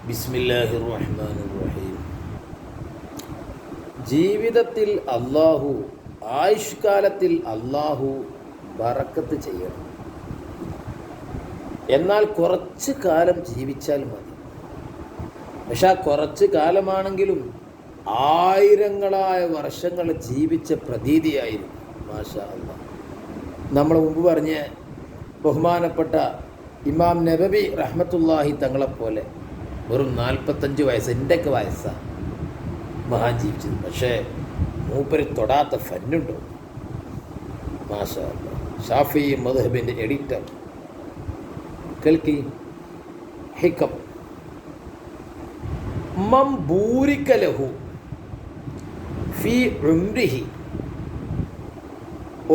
ബിസ്മില്ലാഹിർ റഹ്മാനിർ റഹീം. ജീവിതത്തിൽ അള്ളാഹു, ആയുഷ്കാലത്തിൽ അള്ളാഹു ബറക്കത്ത് ചെയ്യണം. എന്നാൽ കുറച്ച് കാലം ജീവിച്ചാൽ മതി. പക്ഷെ ആ കുറച്ച് കാലമാണെങ്കിലും ആയിരങ്ങളായ വർഷങ്ങൾ ജീവിച്ച പ്രതീതിയായിരുന്നു. മാഷാ അല്ലാഹ്. നമ്മൾ മുമ്പ് പറഞ്ഞ ബഹുമാനപ്പെട്ട ഇമാം നബവി റഹ്മത്തുള്ളാഹി തങ്ങളെപ്പോലെ വെറും 45 വയസ്സ്, എൻ്റെയൊക്കെ വയസ്സാണ് മഹാൻ ജീവിച്ചത്. പക്ഷേ മൂപ്പര് തൊടാത്ത ഫന്നുണ്ടോ? മാഷാ അല്ലാഹ്. ഷാഫി മദ്ഹബിൻ്റെ എഡിറ്റർ. കേൾക്കി ഹിക്കം. മം ബൂരിക ലഹു ഫീ ഉംരിഹി.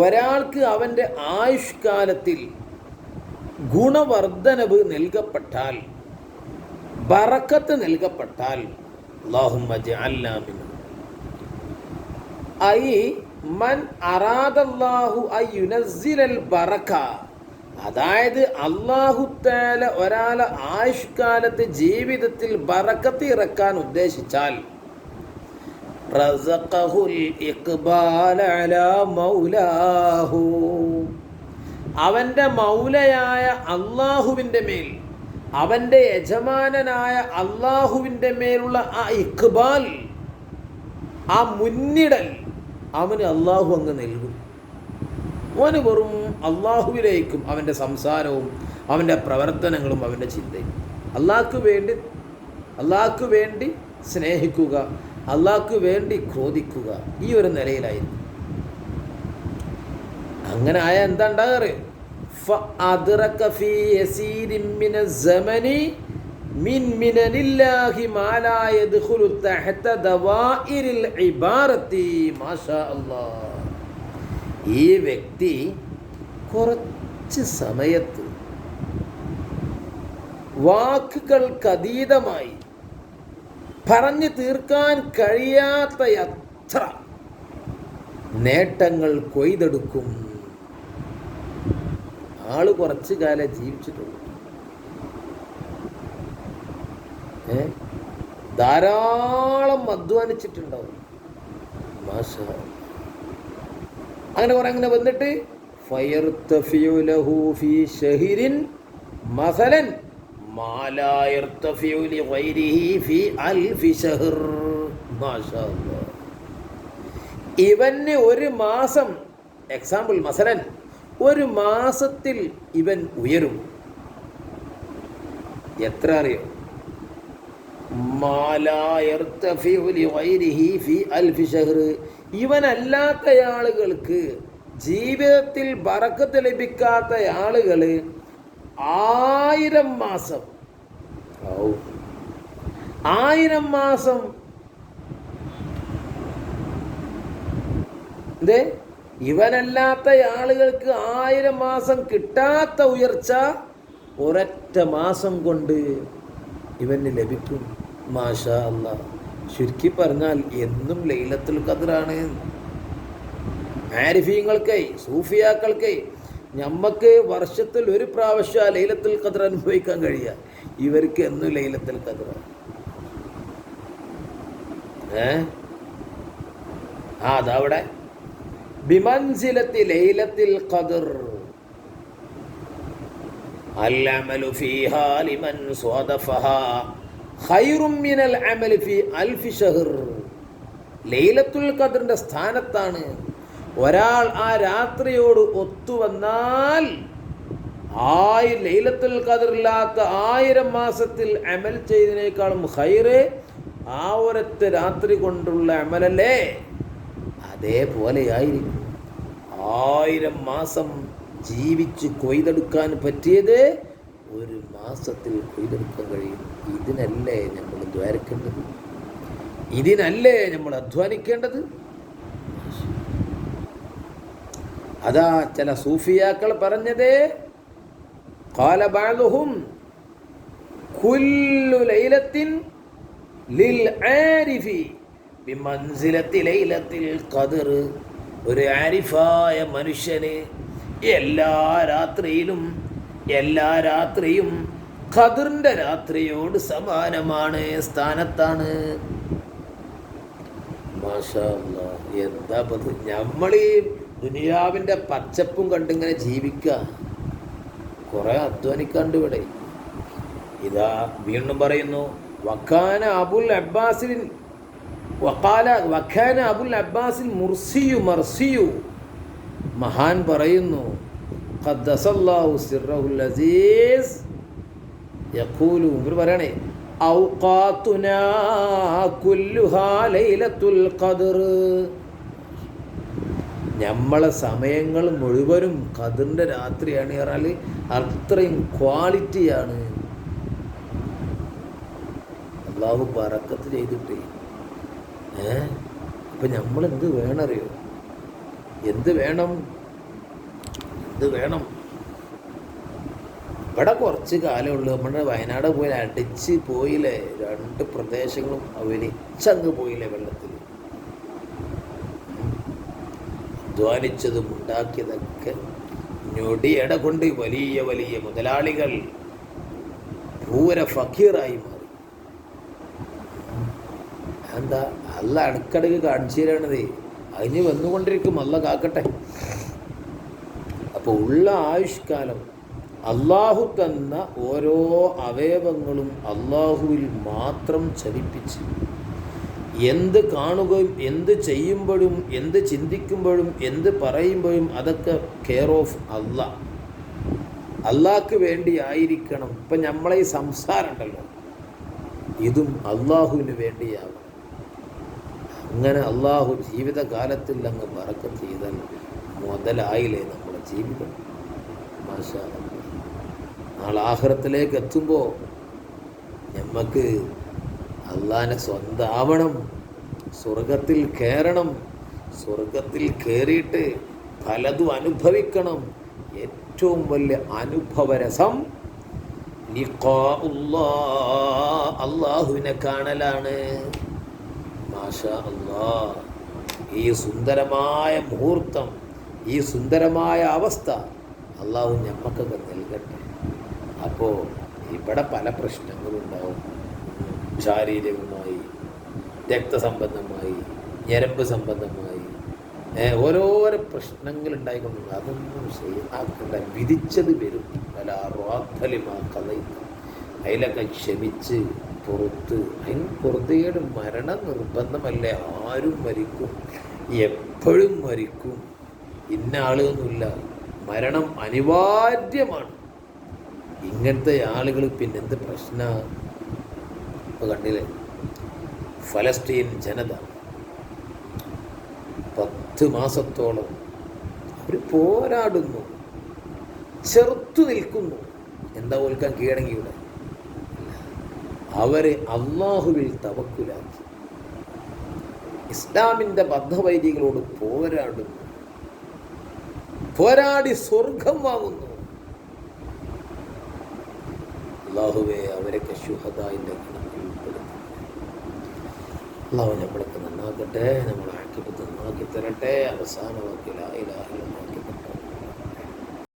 ഒരാൾക്ക് അവൻ്റെ ആയുഷ്കാലത്തിൽ ഗുണവർദ്ധനവ് നൽകപ്പെട്ടാൽ, ബറക്കത്ത് നൽകപ്പെട്ടാൽ, അല്ലാഹുമ്മ ജഅൽനാ മിൻഹു. ഐ മൻ അറാദല്ലാഹു അൻ യുനസ്സിലൽ ബറക. അതായത് അല്ലാഹു തആല ഒരാളെ ആയുഷ്കാലത്ത് ജീവിതത്തിൽ ബറക്കത്ത് ഇറക്കാൻ ഉദ്ദേശിച്ചാൽ, റസഖഹുൽ ഇഖ്ബാല അലാ മൗലാഹു. അവൻ്റെ മൗലയായ അള്ളാഹുവിൻ്റെ മേൽ, അവൻ്റെ യജമാനനായ അള്ളാഹുവിൻ്റെ മേലുള്ള ആ ഇഖ്ബാൽ, ആ മുന്നിടൽ അവന് അള്ളാഹു അങ്ങ് നൽകും. അവന് വെറും അള്ളാഹുവിലേക്കും അവൻ്റെ സംസാരവും അവൻ്റെ പ്രവർത്തനങ്ങളും അവൻ്റെ ചിന്തയും അള്ളാഹ്ക്ക് വേണ്ടി സ്നേഹിക്കുക, അള്ളാഹ്ക്ക് വേണ്ടി ക്രോധിക്കുക, ഈ ഒരു നിലയിലായിരുന്നു. അങ്ങനെ ആയ എന്താ ഉണ്ടാകാറ്? ഫഅദ്റക ഫീ യസീരിൻ മിനസ്സമനി മിൻ മിനനില്ലാഹി മാ ലാ യദ്ഖുലു തഹത ദവാഇരിൽ ഇബാറത്തി. മാഷാ അല്ലാഹ്. ഈ വ്യക്തി കുറച്ച് സമയത്ത് വാക്കുകൾക്കതീതമായി പറഞ്ഞു തീർക്കാൻ കഴിയാത്ത എത്ര നേട്ടങ്ങൾ കൊയ്തെടുക്കും. ആള് കുറച്ച് കാലം ജീവിച്ചിട്ടുള്ളൂ. ധാരാളം അധ്വാനിച്ചിട്ടുണ്ടാവും. മാഷാ. അങ്ങനെ കുറെ അങ്ങനെ വന്നിട്ട് ഫയർതഫിഉ ലഹു ഫീ ശഹരിൻ മസലൻ മാ ലാ യർതഫിഉ ലിഗൈരിഹി ഫീ അൽഫി ശഹർ. മാഷാ അല്ലാഹ്. ഇവന് ഒരു മാസം, എക്സാമ്പിൾ മസലൻ, ഒരു മാസത്തിൽ ഇവൻ ഉയരും. എത്ര അറിയോ? മാ ലാ യർതഫിഉ ലിഗൈരിഹി ഫീ അൽഫി ശഹർ. ഇവനല്ലാത്ത ആളുകൾക്ക്, ജീവിതത്തിൽ ബറക്കത്ത് ലഭിക്കാത്ത ആളുകൾ 1000 മാസം, 1000 മാസം ഇവനല്ലാത്ത ആളുകൾക്ക് 1000 മാസം കിട്ടാത്ത ഉയർച്ച ഒരൊറ്റ മാസം കൊണ്ട് ഇവന് ലഭിക്കും. മാഷാ അല്ലാഹ്. ചുരുക്കി പറഞ്ഞാൽ എന്നും ലൈലത്തുൽ ഖദ്റാണ്. ആരിഫീങ്ങൾക്ക്, സൂഫിയാക്കൾക്ക്, ഞമ്മക്ക് വർഷത്തിൽ ഒരു പ്രാവശ്യം ലൈലത്തുൽ ഖദ്ർ അനുഭവിക്കാൻ കഴിയുക. ഇവർക്ക് എന്നും ലൈലത്തുൽ ഖദ്റാണ്. അതവിടെ ബിമൻസിലത്തി ലൈലത്തുൽ ഖദ്ർ അൽ അമലു ഫീഹാ ലിമൻ സ്വദഫഹാ ഖൈറും മിനൽ അമലി ഫീ അൽഫി ശഹർ. ലൈലത്തുൽ ഖദ്റിന്റെ സ്ഥാനത്താണ് ഒരാൾ ആ രാത്രിയോട് ഒത്തുവന്നാൽ ലൈലത്തുൽ ഖദ്റില്ലാത്ത 1000 മാസത്തിൽ അമൽ ചെയ്തതിനേക്കാളും ഖൈറ് ആ ഒരൊറ്റ രാത്രി കൊണ്ടുള്ള അമലല്ലേ. അതേപോലെയായിരിക്കും 1000 മാസം ജീവിച്ച് കൊയ്തെടുക്കാൻ പറ്റിയത് ഒരു മാസത്തിൽ കൊയ്തെടുക്കാൻ കഴിയും. ഇതിനല്ലേ നമ്മൾ ദ്വാരക്കേണ്ടത്? ഇതിനല്ലേ നമ്മൾ അധ്വാനിക്കേണ്ടത്? അതാ ചില സൂഫിയാക്കൾ പറഞ്ഞത്, ഖാല ബഅദുഹും കുല്ലു ലൈലത്തിൻ ലിൽ ആരിഫി ബിമൻസിലത്തി ലൈലത്തുൽ ഖദ്ർ. ഒരു ആരിഫായ മനുഷ്യന് എല്ലാ രാത്രിയും ഖദറിന്റെ രാത്രിയോട് സമാനമാണ്, സ്ഥാനത്താണ്. മാഷാ അല്ലാഹ്. എന്താ പത് നമ്മളീ ദുനിയാവിൻ്റെ പച്ചപ്പും കണ്ടിങ്ങനെ ജീവിക്കുക, കുറെ അധ്വാനിക്കാണ്ട് ഇവിടെ. ഇതാ വീണ്ടും പറയുന്നു, വക്കാന അബുൽ അബ്ബാസിൽ മുർസിയു മർസിയു, മഹാൻ പറയുന്നു, ഖദ്ദസല്ലാഹു സിർറഹുൽ അസീസ് യഖൂലു, ഇവർ പറയണേ, ഔഖാതുനാ കുല്ലുഹാ ലൈലത്തുൽ ഖദ്ർ, നമ്മളെ സമയങ്ങൾ മുഴുവനും ഖദറിൻ്റെ രാത്രിയാണ് പറഞ്ഞാൽ അത്രയും ക്വാളിറ്റിയാണ്. അള്ളാഹു ബറക്കത്ത് ചെയ്തിട്ടേ. അപ്പം നമ്മൾ എന്ത് വേണറിയോ? എന്ത് വേണം? ഇവിടെ കുറച്ച് കാലമുള്ളൂ. നമ്മുടെ വയനാട് പോയി അടിച്ച് പോയില്ലേ, 2 പ്രദേശങ്ങളും അവരിച്ചങ്ങ് പോയില്ലേ വെള്ളത്തിൽ. അധ്വാനിച്ചതും ഉണ്ടാക്കിയതൊക്കെ ഞൊടിയട കൊണ്ട് വലിയ വലിയ മുതലാളികൾ പൂര ഫക്കീറായി മാറി. എന്താ? അല്ല അടുക്കടക്ക് കാണിച്ചു തരണതേ, അതിന് വന്നുകൊണ്ടിരിക്കും. അല്ല കാക്കട്ടെ. അപ്പോൾ ഉള്ള ആയുഷ്കാലം അള്ളാഹു തന്ന ഓരോ അവയവങ്ങളും അള്ളാഹുവിൽ മാത്രം ചലിപ്പിച്ച് എന്ത് കാണുകയും എന്ത് ചെയ്യുമ്പോഴും എന്ത് ചിന്തിക്കുമ്പോഴും എന്ത് പറയുമ്പോഴും അതൊക്കെ കെയർ ഓഫ് അള്ളാഹ്, അള്ളാഹ്ക്ക് വേണ്ടി ആയിരിക്കണം. ഇപ്പം നമ്മളെ ഈ സംസാരം ഉണ്ടല്ലോ, ഇതും അള്ളാഹുവിന് വേണ്ടിയാവണം. അങ്ങനെ അള്ളാഹു ജീവിതകാലത്തിൽ അങ്ങ് ബറക്കത്ത് ചെയ്താൽ മുതലായില്ലേ നമ്മുടെ ജീവിതം. മാഷാ അല്ലാഹ്. നാളെ ആഖിറത്തിലേക്ക് എത്തുമ്പോൾ നമുക്ക് അള്ളാഹിനെ സ്വന്തമാവണം, സ്വർഗത്തിൽ കയറണം. സ്വർഗത്തിൽ കയറിയിട്ട് പലതും അനുഭവിക്കണം. ഏറ്റവും വലിയ അനുഭവരസം അള്ളാഹുവിനെ കാണലാണ്. മാഷാ അല്ലാഹ്. ഈ സുന്ദരമായ മുഹൂർത്തം, ഈ സുന്ദരമായ അവസ്ഥ അള്ളാഹു ഞമ്മക്കൊക്കെ നൽകട്ടെ. അപ്പോൾ ഇവിടെ പല പ്രശ്നങ്ങളുണ്ടാവും, ശാരീരികമായി, രക്തസംബന്ധമായി, ഞരമ്പ് സംബന്ധമായി ഓരോരോ പ്രശ്നങ്ങളുണ്ടായിക്കൊണ്ടിരുന്നു. അതൊന്നും ശരിയാക്കണ്ട. വിധിച്ചത് വരും. പല റാത്തലിമാ കഥയില്ല, അതിലൊക്കെ ക്ഷമിച്ച് പുറത്ത്. അതിന് പുറത്തേട് മരണം നിർബന്ധമല്ലേ, ആരും മരിക്കും, എപ്പോഴും മരിക്കും. ഇന്ന ആളുകളൊന്നുമില്ല, മരണം അനിവാര്യമാണ്. ഇങ്ങനത്തെ ആളുകൾ പിന്നെന്ത് പ്രശ്നമാണ്? ഇപ്പോൾ കണ്ടില്ലേ, ഫലസ്തീൻ ജനത 10 മാസത്തോളം അവർ പോരാടുന്നു, ചെറുത്തു നിൽക്കുന്നു. എന്താ ഓൽക്കാൻ കീഴടങ്ങിയുടെ? അവരെ അള്ളാഹുവിൽ തവക്കുലാക്കി ഇസ്ലാമിൻ്റെ ബദ്ധവൈരികളോട് പോരാടുന്നു, പോരാടി സ്വർഗം വാങ്ങുന്നു. അള്ളാഹുവേ, അവരൊക്കെ ശുഹദായിൻ്റെ ഗണത്തിൽ ഉൾപ്പെടുത്തും. അള്ളാഹു നമ്മളൊക്കെ നന്നാക്കട്ടെ, നമ്മളെ ആക്കിപ്പത്ത് നന്നാക്കി തരട്ടെ. അവസാനമാക്കി ലാ ഇലാഹ ഇല്ലല്ലാഹ്